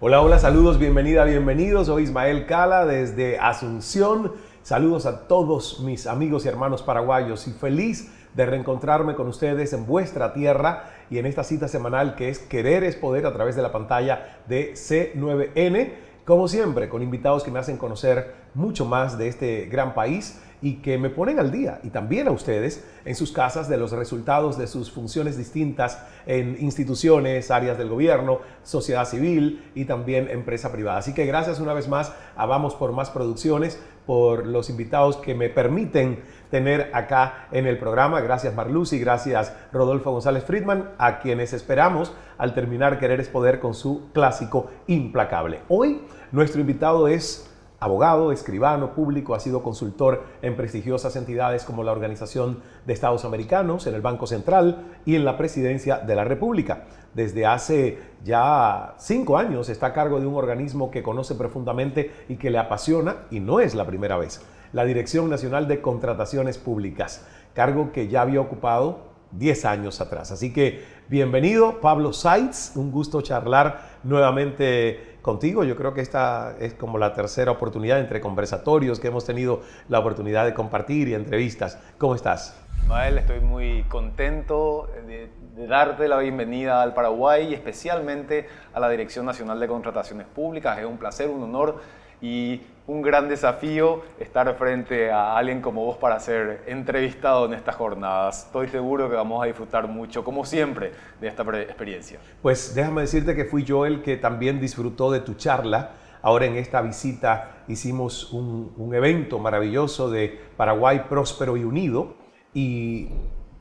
Hola, hola, saludos, bienvenida, bienvenidos. Soy Ismael Cala desde Asunción. Saludos a todos mis amigos y hermanos paraguayos y feliz de reencontrarme con ustedes en vuestra tierra y en esta cita semanal que es Querer es Poder a través de la pantalla de C9N. Como siempre, con invitados que me hacen conocer mucho más de este gran país y que me ponen al día, y también a ustedes, en sus casas de los resultados de sus funciones distintas en instituciones, áreas del gobierno, sociedad civil y también empresa privada. Así que gracias una vez más a Vamos por Más Producciones por los invitados que me permiten tener acá en el programa. Gracias Marlucy, gracias Rodolfo González Friedman, a quienes esperamos al terminar Querer es Poder con su clásico Implacable. Hoy nuestro invitado es abogado, escribano público, ha sido consultor en prestigiosas entidades como la Organización de Estados Americanos, en el Banco Central y en la Presidencia de la República. Desde hace ya 5 años está a cargo de un organismo que conoce profundamente y que le apasiona, y no es la primera vez, la Dirección Nacional de Contrataciones Públicas, cargo que ya había ocupado 10 años atrás. Así que bienvenido, Pablo Seitz, un gusto charlar nuevamente contigo. Yo creo que esta es como la tercera oportunidad entre conversatorios que hemos tenido la oportunidad de compartir y entrevistas. ¿Cómo estás? Ismael, estoy muy contento de darte la bienvenida al Paraguay y especialmente a la Dirección Nacional de Contrataciones Públicas. Es un placer, un honor y un gran desafío estar frente a alguien como vos para ser entrevistado en estas jornadas. Estoy seguro que vamos a disfrutar mucho, como siempre, de esta experiencia. Pues déjame decirte que fui yo el que también disfrutó de tu charla. Ahora en esta visita hicimos un evento maravilloso de Paraguay próspero y unido y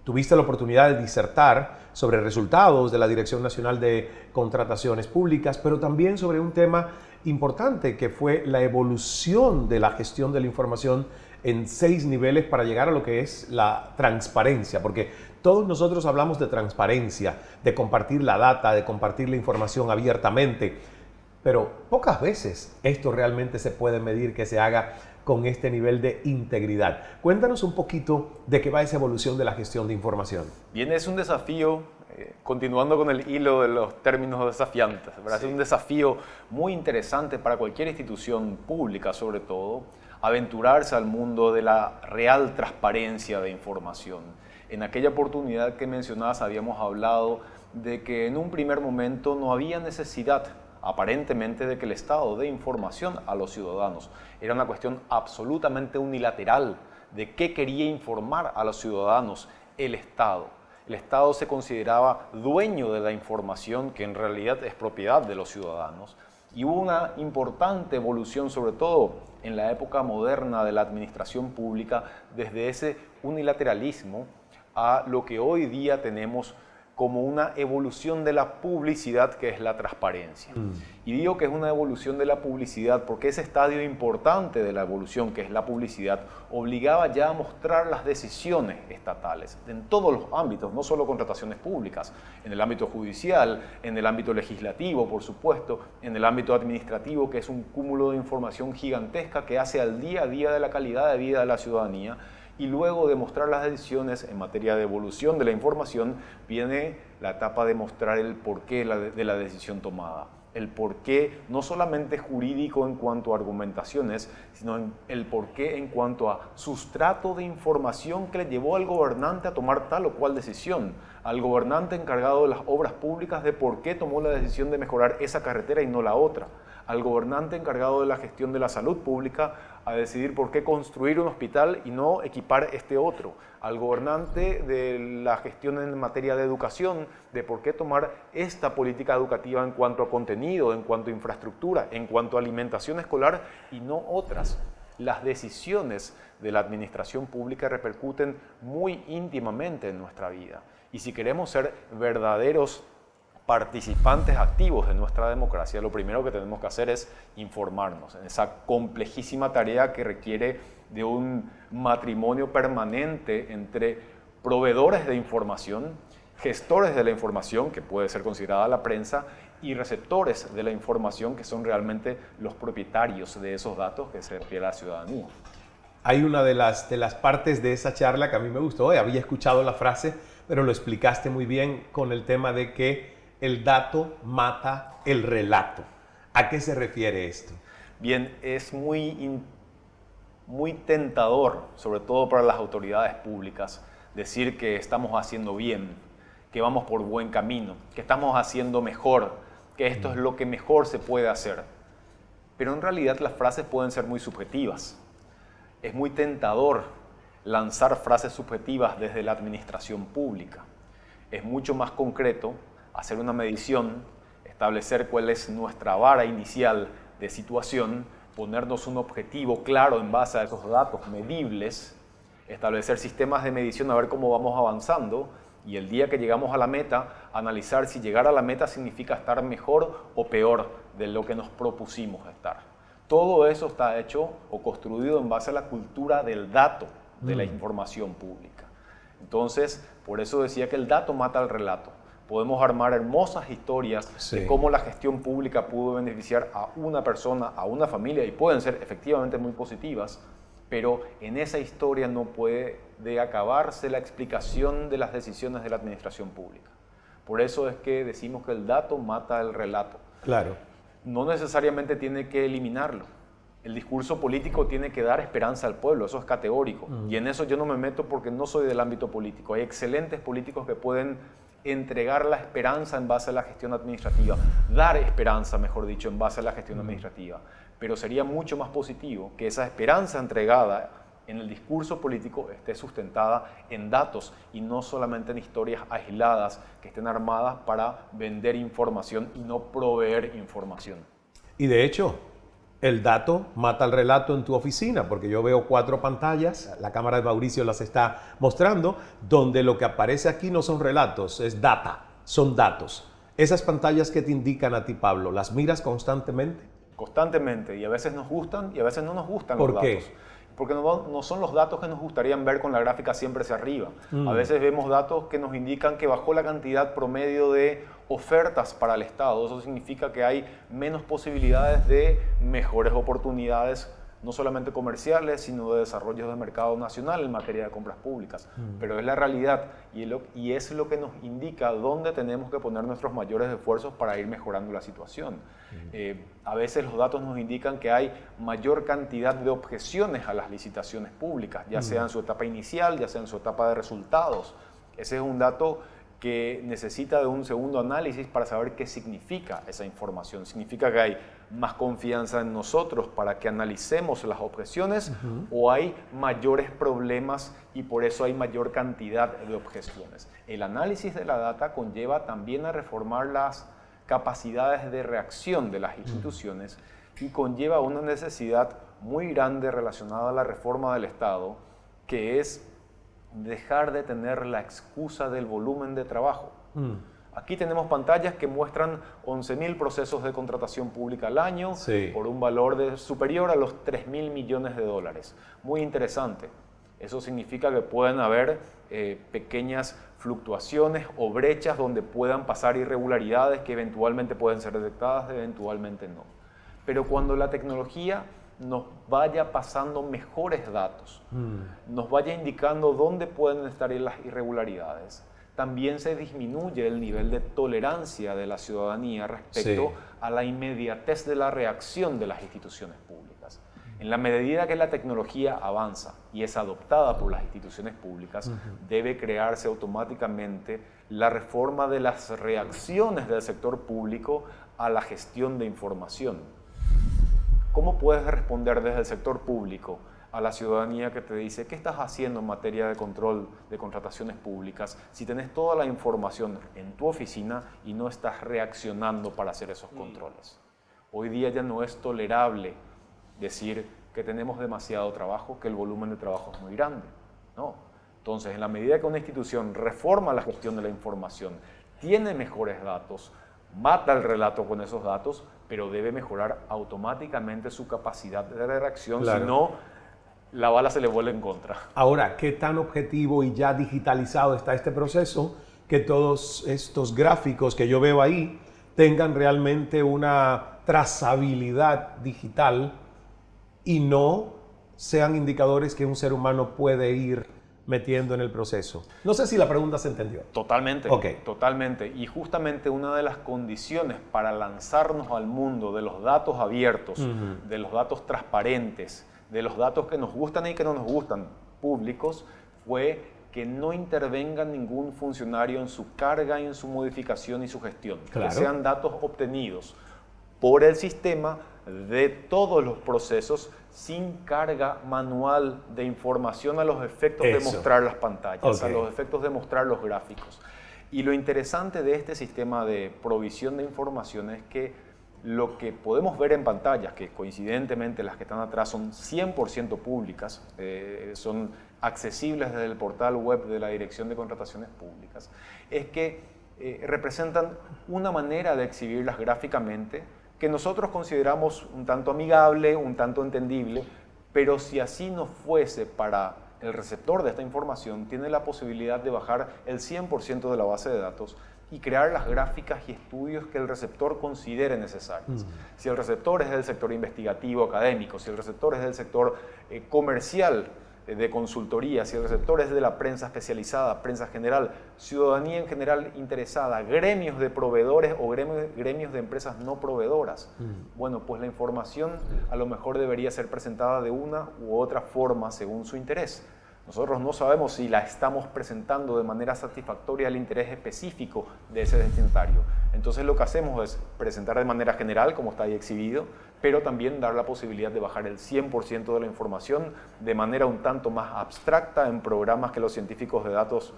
tuviste la oportunidad de disertar sobre resultados de la Dirección Nacional de Contrataciones Públicas, pero también sobre un tema importante que fue la evolución de la gestión de la información en 6 niveles para llegar a lo que es la transparencia, porque todos nosotros hablamos de transparencia, de compartir la data, de compartir la información abiertamente, pero pocas veces esto realmente se puede medir que se haga con este nivel de integridad. Cuéntanos un poquito de qué va esa evolución de la gestión de información. Bien, es un desafío, continuando con el hilo de los términos desafiantes, ¿verdad? Sí. Es un desafío muy interesante para cualquier institución pública, sobre todo, aventurarse al mundo de la real transparencia de información. En aquella oportunidad que mencionabas habíamos hablado de que en un primer momento no había necesidad aparentemente de que el estado dé información a los ciudadanos. Era una cuestión absolutamente unilateral de qué quería informar a los ciudadanos el Estado. El Estado se consideraba dueño de la información que en realidad es propiedad de los ciudadanos. Y hubo una importante evolución, sobre todo en la época moderna de la administración pública, desde ese unilateralismo a lo que hoy día tenemos como una evolución de la publicidad, que es la transparencia. Y digo que es una evolución de la publicidad porque ese estadio importante de la evolución, que es la publicidad, obligaba ya a mostrar las decisiones estatales en todos los ámbitos, no solo contrataciones públicas, en el ámbito judicial, en el ámbito legislativo, por supuesto, en el ámbito administrativo, que es un cúmulo de información gigantesca que hace al día a día de la calidad de vida de la ciudadanía. Y luego de mostrar las decisiones en materia de evolución de la información, viene la etapa de mostrar el porqué de la decisión tomada. El porqué no solamente jurídico en cuanto a argumentaciones, sino el porqué en cuanto a sustrato de información que le llevó al gobernante a tomar tal o cual decisión. Al gobernante encargado de las obras públicas de por qué tomó la decisión de mejorar esa carretera y no la otra. Al gobernante encargado de la gestión de la salud pública a decidir por qué construir un hospital y no equipar este otro. Al gobernante de la gestión en materia de educación, de por qué tomar esta política educativa en cuanto a contenido, en cuanto a infraestructura, en cuanto a alimentación escolar y no otras. Las decisiones de la administración pública repercuten muy íntimamente en nuestra vida. Y si queremos ser verdaderos participantes activos de nuestra democracia, lo primero que tenemos que hacer es informarnos en esa complejísima tarea que requiere de un matrimonio permanente entre proveedores de información, gestores de la información, que puede ser considerada la prensa, y receptores de la información, que son realmente los propietarios de esos datos que se refiere a la ciudadanía. Hay una de las partes de esa charla que a mí me gustó, había escuchado la frase, pero lo explicaste muy bien con el tema de que el dato mata el relato. ¿A qué se refiere esto? Bien, es muy tentador, sobre todo para las autoridades públicas, decir que estamos haciendo bien, que vamos por buen camino, que estamos haciendo mejor, que esto es lo que mejor se puede hacer. Pero en realidad las frases pueden ser muy subjetivas. Es muy tentador lanzar frases subjetivas desde la administración pública. Es mucho más concreto hacer una medición, establecer cuál es nuestra vara inicial de situación, ponernos un objetivo claro en base a esos datos medibles, establecer sistemas de medición a ver cómo vamos avanzando y el día que llegamos a la meta, analizar si llegar a la meta significa estar mejor o peor de lo que nos propusimos estar. Todo eso está hecho o construido en base a la cultura del dato, de la información pública. Entonces, por eso decía que el dato mata al relato. Podemos armar hermosas historias de cómo la gestión pública pudo beneficiar a una persona, a una familia, y pueden ser efectivamente muy positivas, pero en esa historia no puede acabarse la explicación de las decisiones de la administración pública. Por eso es que decimos que el dato mata el relato. Claro. No necesariamente tiene que eliminarlo. El discurso político tiene que dar esperanza al pueblo, eso es categórico. Y en eso yo no me meto porque no soy del ámbito político. Hay excelentes políticos que pueden entregar la esperanza en base a la gestión administrativa, dar esperanza, mejor dicho, en base a la gestión administrativa. Pero sería mucho más positivo que esa esperanza entregada en el discurso político esté sustentada en datos y no solamente en historias aisladas que estén armadas para vender información y no proveer información. Y de hecho, el dato mata el relato en tu oficina, porque yo veo 4 pantallas, la cámara de Mauricio las está mostrando, donde lo que aparece aquí no son relatos, es data, son datos. Esas pantallas que te indican a ti, Pablo, ¿las miras constantemente? Constantemente, y a veces nos gustan y a veces no nos gustan los datos. ¿Por qué? Porque no son los datos que nos gustarían ver con la gráfica siempre hacia arriba. A veces vemos datos que nos indican que bajó la cantidad promedio de ofertas para el Estado. Eso significa que hay menos posibilidades de mejores oportunidades, no solamente comerciales, sino de desarrollo de mercado nacional en materia de compras públicas. Pero es la realidad y es lo que nos indica dónde tenemos que poner nuestros mayores esfuerzos para ir mejorando la situación. A veces los datos nos indican que hay mayor cantidad de objeciones a las licitaciones públicas, ya sea en su etapa inicial, ya sea en su etapa de resultados. Ese es un dato que necesita de un segundo análisis para saber qué significa esa información. ¿Significa que hay más confianza en nosotros para que analicemos las objeciones o hay mayores problemas y por eso hay mayor cantidad de objeciones? El análisis de la data conlleva también a reformar las capacidades de reacción de las instituciones y conlleva una necesidad muy grande relacionada a la reforma del Estado, que es dejar de tener la excusa del volumen de trabajo. Aquí tenemos pantallas que muestran 11.000 procesos de contratación pública al año por un valor superior a los 3.000 millones de dólares. Muy interesante. Eso significa que pueden haber pequeñas fluctuaciones o brechas donde puedan pasar irregularidades que eventualmente pueden ser detectadas, eventualmente no. Pero cuando la tecnología nos vaya pasando mejores datos, nos vaya indicando dónde pueden estar las irregularidades, también se disminuye el nivel de tolerancia de la ciudadanía respecto a la inmediatez de la reacción de las instituciones públicas. En la medida que la tecnología avanza y es adoptada por las instituciones públicas, debe crearse automáticamente la reforma de las reacciones del sector público a la gestión de información. ¿Cómo puedes responder desde el sector público a la ciudadanía que te dice qué estás haciendo en materia de control de contrataciones públicas si tenés toda la información en tu oficina y no estás reaccionando para hacer esos controles? Hoy día ya no es tolerable decir que tenemos demasiado trabajo, que el volumen de trabajo es muy grande. No. Entonces, en la medida que una institución reforma la gestión de la información, tiene mejores datos, mata el relato con esos datos, pero debe mejorar automáticamente su capacidad de reacción, si no, la bala se le vuelve en contra. Ahora, ¿qué tan objetivo y ya digitalizado está este proceso que todos estos gráficos que yo veo ahí tengan realmente una trazabilidad digital y no sean indicadores que un ser humano puede ir metiendo en el proceso. No sé si la pregunta se entendió. Totalmente, Ok. totalmente. Y justamente una de las condiciones para lanzarnos al mundo de los datos abiertos, de los datos transparentes, de los datos que nos gustan y que no nos gustan, públicos, fue que no intervenga ningún funcionario en su carga, en su modificación y su gestión. Claro. Que sean datos obtenidos por el sistema de todos los procesos sin carga manual de información a los efectos de mostrar las pantallas, a los efectos de mostrar los gráficos. Y lo interesante de este sistema de provisión de información es que lo que podemos ver en pantallas, que coincidentemente las que están atrás son 100% públicas, son accesibles desde el portal web de la Dirección de Contrataciones Públicas, es que representan una manera de exhibirlas gráficamente que nosotros consideramos un tanto amigable, un tanto entendible, pero si así no fuese para el receptor de esta información, tiene la posibilidad de bajar el 100% de la base de datos y crear las gráficas y estudios que el receptor considere necesarios. Si el receptor es del sector investigativo académico, si el receptor es del sector comercial de consultoría, si el receptor es de la prensa especializada, prensa general, ciudadanía en general interesada, gremios de proveedores o gremios de empresas no proveedoras, bueno, pues la información a lo mejor debería ser presentada de una u otra forma según su interés. Nosotros no sabemos si la estamos presentando de manera satisfactoria al interés específico de ese destinatario. Entonces lo que hacemos es presentar de manera general, como está ahí exhibido, pero también dar la posibilidad de bajar el 100% de la información de manera un tanto más abstracta en programas que los científicos de datos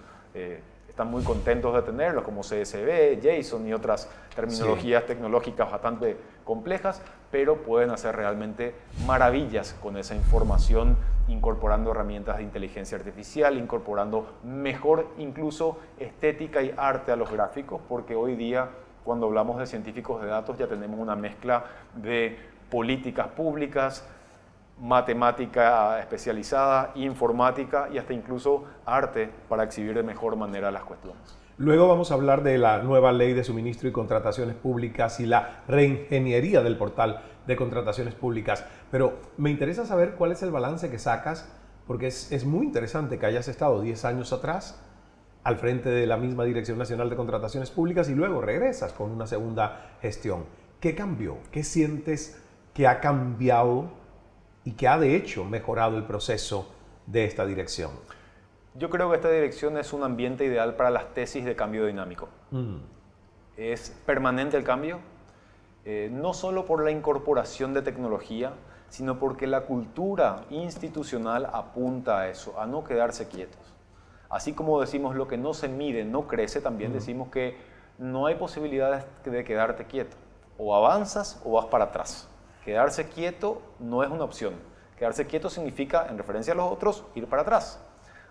están muy contentos de tenerlos, como CSV, JSON y otras terminologías tecnológicas bastante complejas, pero pueden hacer realmente maravillas con esa información, incorporando herramientas de inteligencia artificial, incorporando mejor incluso estética y arte a los gráficos, porque hoy día cuando hablamos de científicos de datos ya tenemos una mezcla de políticas públicas, matemática especializada, informática y hasta incluso arte para exhibir de mejor manera las cuestiones. Luego vamos a hablar de la nueva ley de suministro y contrataciones públicas y la reingeniería del portal de contrataciones públicas. Pero me interesa saber cuál es el balance que sacas, porque es muy interesante que hayas estado 10 años atrás al frente de la misma Dirección Nacional de Contrataciones Públicas y luego regresas con una segunda gestión. ¿Qué cambió? ¿Qué sientes que ha cambiado y que ha de hecho mejorado el proceso de esta dirección? Yo creo que esta dirección es un ambiente ideal para las tesis de cambio dinámico. Es permanente el cambio, no solo por la incorporación de tecnología, sino porque la cultura institucional apunta a eso, a no quedarse quietos. Así como decimos lo que no se mide no crece, también decimos que no hay posibilidades de quedarte quieto. O avanzas o vas para atrás. Quedarse quieto no es una opción. Quedarse quieto significa, en referencia a los otros, ir para atrás.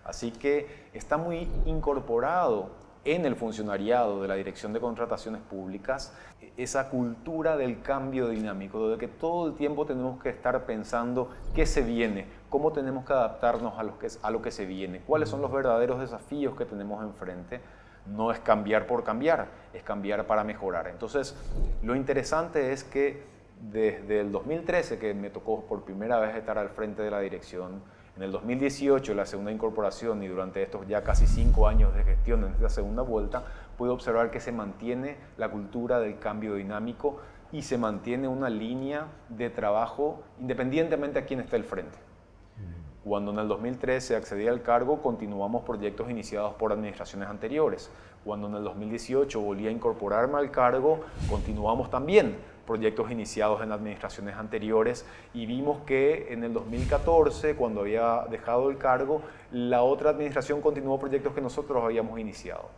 Así que está muy incorporado en el funcionariado de la Dirección de Contrataciones Públicas esa cultura del cambio dinámico, de que todo el tiempo tenemos que estar pensando qué se viene, cómo tenemos que adaptarnos a lo que se viene, cuáles son los verdaderos desafíos que tenemos enfrente. No es cambiar por cambiar, es cambiar para mejorar. Entonces, lo interesante es que desde el 2013, que me tocó por primera vez estar al frente de la dirección, en el 2018, la segunda incorporación, y durante estos ya casi 5 años de gestión en esta segunda vuelta, pude observar que se mantiene la cultura del cambio dinámico y se mantiene una línea de trabajo independientemente a quién esté al frente. Cuando en el 2013 accedí al cargo, continuamos proyectos iniciados por administraciones anteriores. Cuando en el 2018 volví a incorporarme al cargo, continuamos también proyectos iniciados en administraciones anteriores y vimos que en el 2014, cuando había dejado el cargo, la otra administración continuó proyectos que nosotros habíamos iniciado.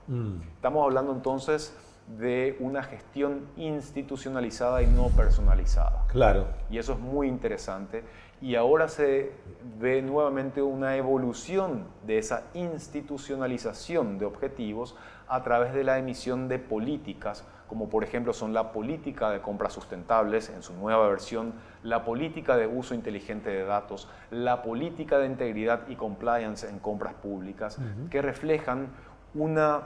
Estamos hablando entonces de una gestión institucionalizada y no personalizada. Claro. Y eso es muy interesante. Y ahora se ve nuevamente una evolución de esa institucionalización de objetivos a través de la emisión de políticas, como por ejemplo son la política de compras sustentables en su nueva versión, la política de uso inteligente de datos, la política de integridad y compliance en compras públicas, que reflejan una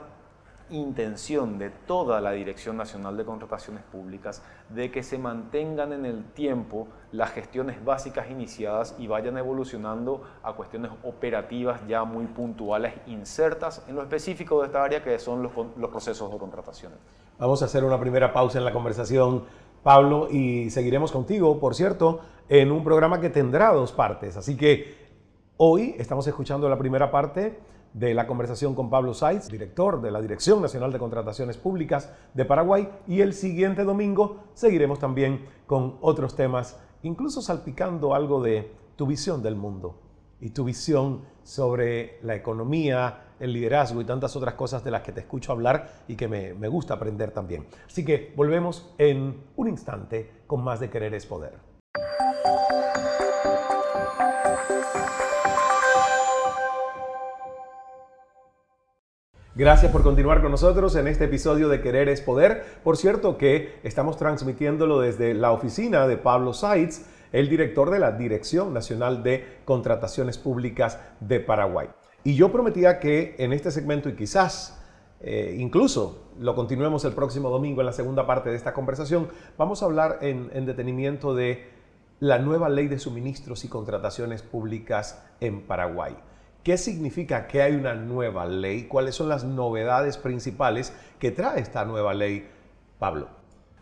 intención de toda la Dirección Nacional de Contrataciones Públicas de que se mantengan en el tiempo las gestiones básicas iniciadas y vayan evolucionando a cuestiones operativas ya muy puntuales, insertas en lo específico de esta área que son los procesos de contratación. Vamos a hacer una primera pausa en la conversación, Pablo, y seguiremos contigo, por cierto, en un programa que tendrá 2 partes. Así que hoy estamos escuchando la primera parte de la conversación con Pablo Seitz, director de la Dirección Nacional de Contrataciones Públicas de Paraguay, y el siguiente domingo seguiremos también con otros temas, incluso salpicando algo de tu visión del mundo y tu visión sobre la economía, el liderazgo y tantas otras cosas de las que te escucho hablar y que me gusta aprender también. Así que volvemos en un instante con más de Querer es Poder. Gracias por continuar con nosotros en este episodio de Querer es Poder. Por cierto que estamos transmitiéndolo desde la oficina de Pablo Seitz, el director de la Dirección Nacional de Contrataciones Públicas de Paraguay. Y yo prometía que en este segmento, y quizás incluso lo continuemos el próximo domingo en la segunda parte de esta conversación, vamos a hablar en detenimiento de la nueva ley de suministros y contrataciones públicas en Paraguay. ¿Qué significa que hay una nueva ley? ¿Cuáles son las novedades principales que trae esta nueva ley, Pablo?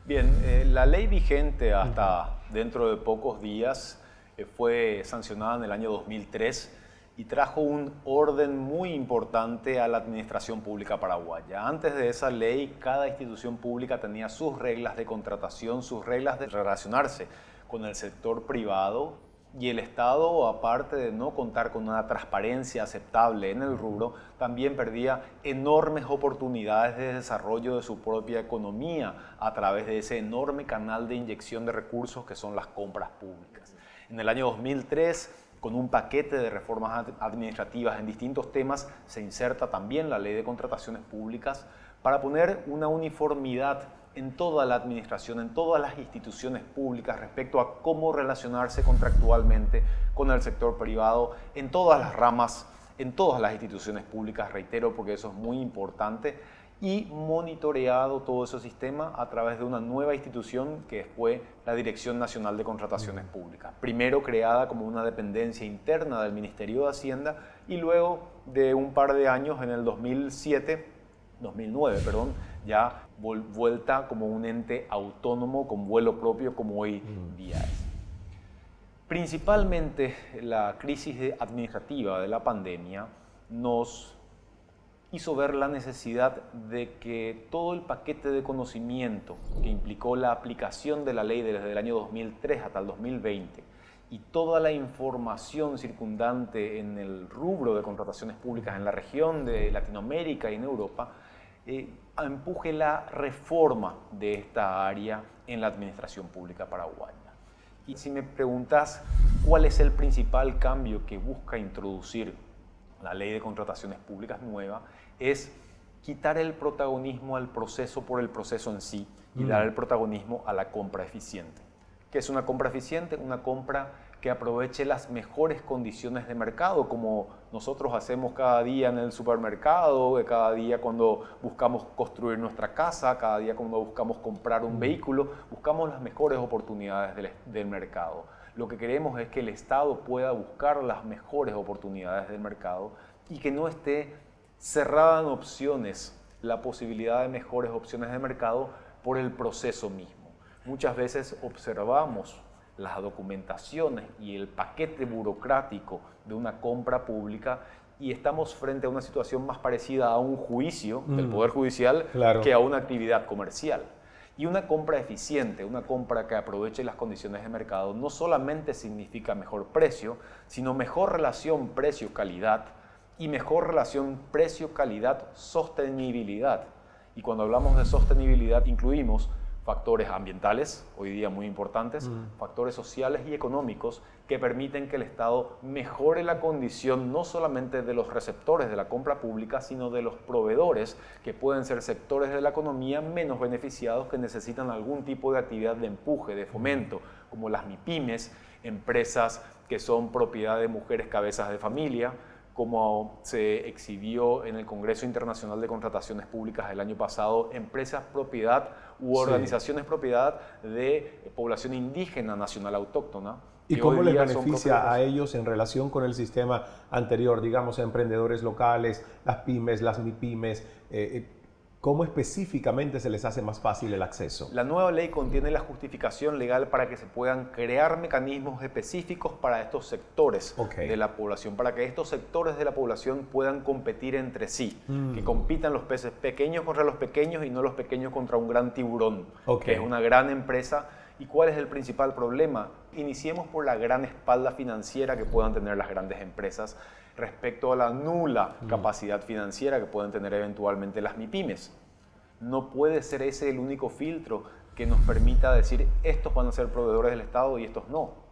Bien, la ley vigente hasta dentro de pocos días fue sancionada en el año 2003 y trajo un orden muy importante a la administración pública paraguaya. Antes de esa ley, cada institución pública tenía sus reglas de contratación, sus reglas de relacionarse con el sector privado. Y el Estado, aparte de no contar con una transparencia aceptable en el rubro, también perdía enormes oportunidades de desarrollo de su propia economía a través de ese enorme canal de inyección de recursos que son las compras públicas. En el año 2003, con un paquete de reformas administrativas en distintos temas, se inserta también la Ley de Contrataciones Públicas para poner una uniformidad en toda la administración, en todas las instituciones públicas respecto a cómo relacionarse contractualmente con el sector privado en todas las ramas, en todas las instituciones públicas, reitero, porque eso es muy importante, y monitoreado todo ese sistema a través de una nueva institución que fue la Dirección Nacional de Contrataciones Públicas, primero creada como una dependencia interna del Ministerio de Hacienda y luego de un par de años, en el 2009, ya vuelta como un ente autónomo con vuelo propio como hoy día es. Principalmente la crisis administrativa de la pandemia nos hizo ver la necesidad de que todo el paquete de conocimiento que implicó la aplicación de la ley desde el año 2003 hasta el 2020 y toda la información circundante en el rubro de contrataciones públicas en la región de Latinoamérica y en Europa empuje la reforma de esta área en la administración pública paraguaya. Y si me preguntas cuál es el principal cambio que busca introducir la ley de contrataciones públicas nueva, es quitar el protagonismo al proceso por el proceso en sí y dar el protagonismo a la compra eficiente. ¿Qué es una compra eficiente? Una compra que aproveche las mejores condiciones de mercado, como nosotros hacemos cada día en el supermercado, cada día cuando buscamos construir nuestra casa, cada día cuando buscamos comprar un vehículo, buscamos las mejores oportunidades del mercado. Lo que queremos es que el Estado pueda buscar las mejores oportunidades del mercado y que no esté cerrada en opciones la posibilidad de mejores opciones de mercado por el proceso mismo. Muchas veces observamos las documentaciones y el paquete burocrático de una compra pública y estamos frente a una situación más parecida a un juicio del Poder Judicial que a una actividad comercial. Y una compra eficiente, una compra que aproveche las condiciones de mercado, no solamente significa mejor precio, sino mejor relación precio-calidad y mejor relación precio-calidad-sostenibilidad. Y cuando hablamos de sostenibilidad incluimos factores ambientales, hoy día muy importantes, factores sociales y económicos que permiten que el Estado mejore la condición no solamente de los receptores de la compra pública, sino de los proveedores, que pueden ser sectores de la economía menos beneficiados que necesitan algún tipo de actividad de empuje, de fomento, como las MIPYMES, empresas que son propiedad de mujeres cabezas de familia, como se exhibió en el Congreso Internacional de Contrataciones Públicas del año pasado, empresas propiedad u organizaciones propiedad de población indígena nacional autóctona. ¿Y cómo les beneficia a ellos en relación con el sistema anterior, digamos, a emprendedores locales, las pymes, las MIPYMES? ¿Cómo específicamente se les hace más fácil el acceso? La nueva ley contiene la justificación legal para que se puedan crear mecanismos específicos para estos sectores de la población, para que estos sectores de la población puedan competir entre sí, que compitan los peces pequeños contra los pequeños y no los pequeños contra un gran tiburón, que es una gran empresa. ¿Y cuál es el principal problema? Iniciemos por la gran espalda financiera que puedan tener las grandes empresas respecto a la nula capacidad financiera que pueden tener eventualmente las MIPYMES. No puede ser ese el único filtro que nos permita decir estos van a ser proveedores del Estado y estos no.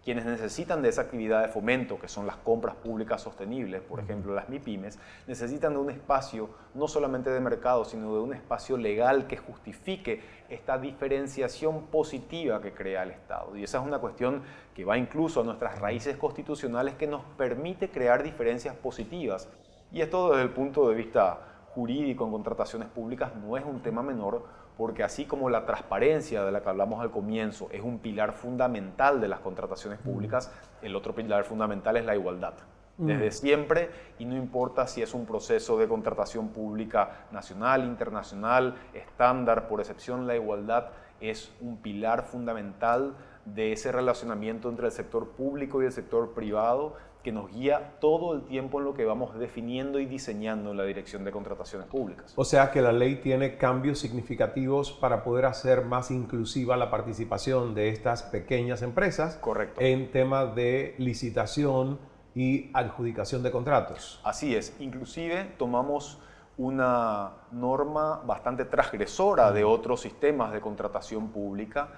Quienes necesitan de esa actividad de fomento, que son las compras públicas sostenibles, por ejemplo las MIPYMES, necesitan de un espacio no solamente de mercado, sino de un espacio legal que justifique esta diferenciación positiva que crea el Estado. Y esa es una cuestión que va incluso a nuestras raíces constitucionales, que nos permite crear diferencias positivas. Y esto desde el punto de vista jurídico en contrataciones públicas no es un tema menor, porque así como la transparencia de la que hablamos al comienzo es un pilar fundamental de las contrataciones públicas, el otro pilar fundamental es la igualdad. Desde siempre, y no importa si es un proceso de contratación pública nacional, internacional, estándar, por excepción, la igualdad es un pilar fundamental de ese relacionamiento entre el sector público y el sector privado, que nos guía todo el tiempo en lo que vamos definiendo y diseñando en la Dirección de Contrataciones Públicas. O sea que la ley tiene cambios significativos para poder hacer más inclusiva la participación de estas pequeñas empresas. Correcto. En temas de licitación y adjudicación de contratos. Así es. Inclusive tomamos una norma bastante transgresora de otros sistemas de contratación pública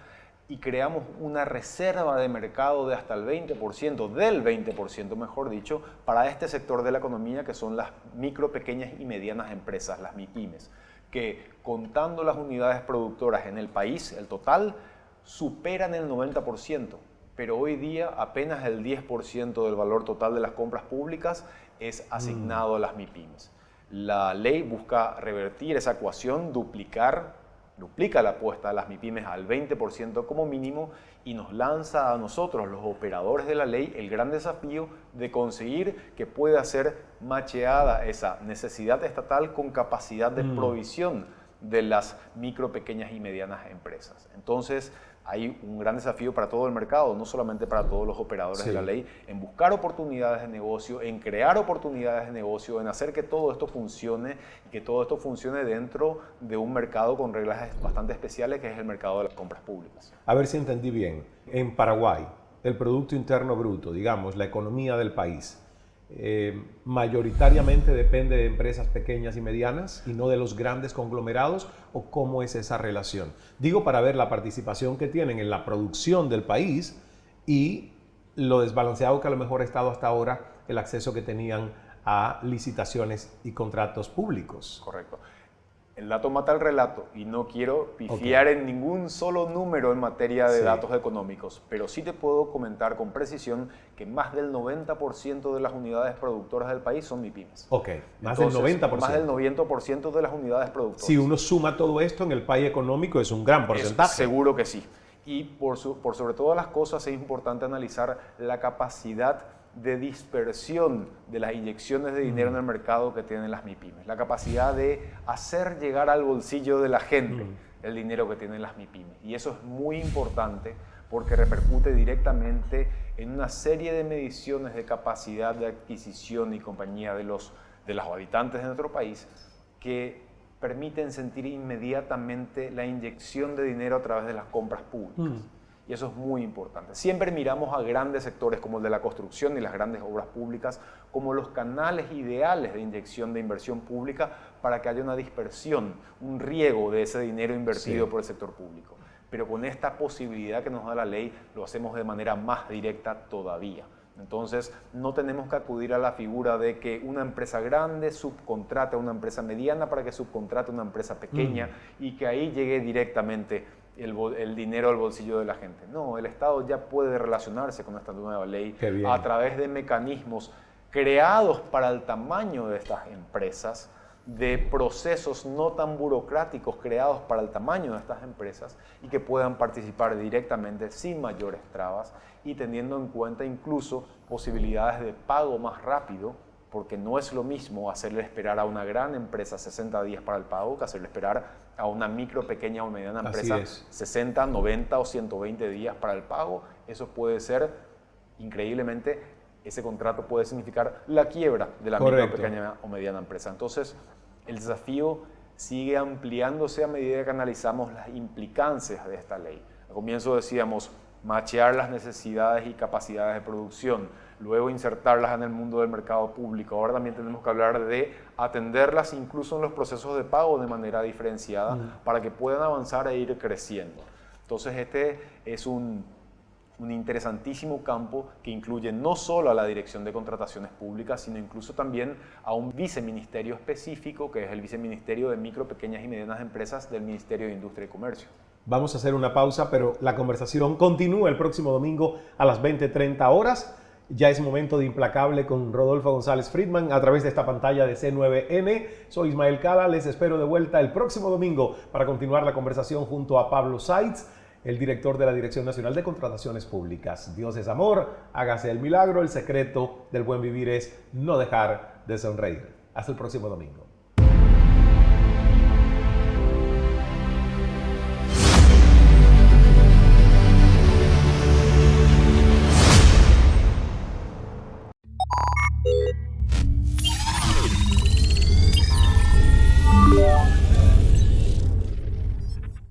y creamos una reserva de mercado de hasta el 20%, del 20% mejor dicho, para este sector de la economía, que son las micro, pequeñas y medianas empresas, las MIPYMES, que contando las unidades productoras en el país, el total, superan el 90%, pero hoy día apenas el 10% del valor total de las compras públicas es asignado a las MIPYMES. La ley busca revertir esa ecuación, duplica la apuesta a las MIPYMES al 20% como mínimo, y nos lanza a nosotros, los operadores de la ley, el gran desafío de conseguir que pueda ser macheada esa necesidad estatal con capacidad de provisión de las micro, pequeñas y medianas empresas. Entonces, hay un gran desafío para todo el mercado, no solamente para todos los operadores de la ley, en buscar oportunidades de negocio, en crear oportunidades de negocio, en hacer que todo esto funcione, y que todo esto funcione dentro de un mercado con reglas bastante especiales, que es el mercado de las compras públicas. A ver si entendí bien. En Paraguay, el Producto Interno Bruto, digamos, la economía del país, mayoritariamente depende de empresas pequeñas y medianas y no de los grandes conglomerados, ¿o cómo es esa relación? Digo, para ver la participación que tienen en la producción del país y lo desbalanceado que a lo mejor ha estado hasta ahora el acceso que tenían a licitaciones y contratos públicos. Correcto. El dato mata el relato y no quiero pifiar en ningún solo número en materia de datos económicos, pero sí te puedo comentar con precisión que más del 90% de las unidades productoras del país son MIPYMES. Más del 90%. Más del 90% de las unidades productoras. Si uno suma todo esto en el país económico, es un gran porcentaje. Seguro que sí. Y por sobre todas las cosas es importante analizar la capacidad de dispersión de las inyecciones de dinero en el mercado que tienen las MIPYMES, la capacidad de hacer llegar al bolsillo de la gente el dinero que tienen las MIPYMES. Y eso es muy importante porque repercute directamente en una serie de mediciones de capacidad de adquisición y compañía de los habitantes de nuestro país, que permiten sentir inmediatamente la inyección de dinero a través de las compras públicas. Y eso es muy importante. Siempre miramos a grandes sectores como el de la construcción y las grandes obras públicas como los canales ideales de inyección de inversión pública para que haya una dispersión, un riego de ese dinero invertido por el sector público. Pero con esta posibilidad que nos da la ley, lo hacemos de manera más directa todavía. Entonces, no tenemos que acudir a la figura de que una empresa grande subcontrate a una empresa mediana para que subcontrate a una empresa pequeña y que ahí llegue directamente el dinero al bolsillo de la gente. No, el Estado ya puede relacionarse con esta nueva ley a través de mecanismos creados para el tamaño de estas empresas, de procesos no tan burocráticos creados para el tamaño de estas empresas y que puedan participar directamente sin mayores trabas y teniendo en cuenta incluso posibilidades de pago más rápido, porque no es lo mismo hacerle esperar a una gran empresa 60 días para el pago que hacerle esperar a una micro, pequeña o mediana empresa 60, 90 o 120 días para el pago. Eso puede ser, increíblemente, ese contrato puede significar la quiebra de la micro, pequeña o mediana empresa. Entonces, el desafío sigue ampliándose a medida que analizamos las implicancias de esta ley. Al comienzo decíamos, machear las necesidades y capacidades de producción, luego insertarlas en el mundo del mercado público. Ahora también tenemos que hablar de atenderlas incluso en los procesos de pago de manera diferenciada para que puedan avanzar e ir creciendo. Entonces este es un interesantísimo campo que incluye no solo a la Dirección de Contrataciones Públicas, sino incluso también a un viceministerio específico, que es el Viceministerio de Micro, Pequeñas y Medianas Empresas del Ministerio de Industria y Comercio. Vamos a hacer una pausa, pero la conversación continúa el próximo domingo a las 20:30 horas. Ya es momento de Implacable con Rodolfo González Friedman a través de esta pantalla de C9N. Soy Ismael Cala, les espero de vuelta el próximo domingo para continuar la conversación junto a Pablo Seitz, el director de la Dirección Nacional de Contrataciones Públicas. Dios es amor, hágase el milagro, el secreto del buen vivir es no dejar de sonreír. Hasta el próximo domingo.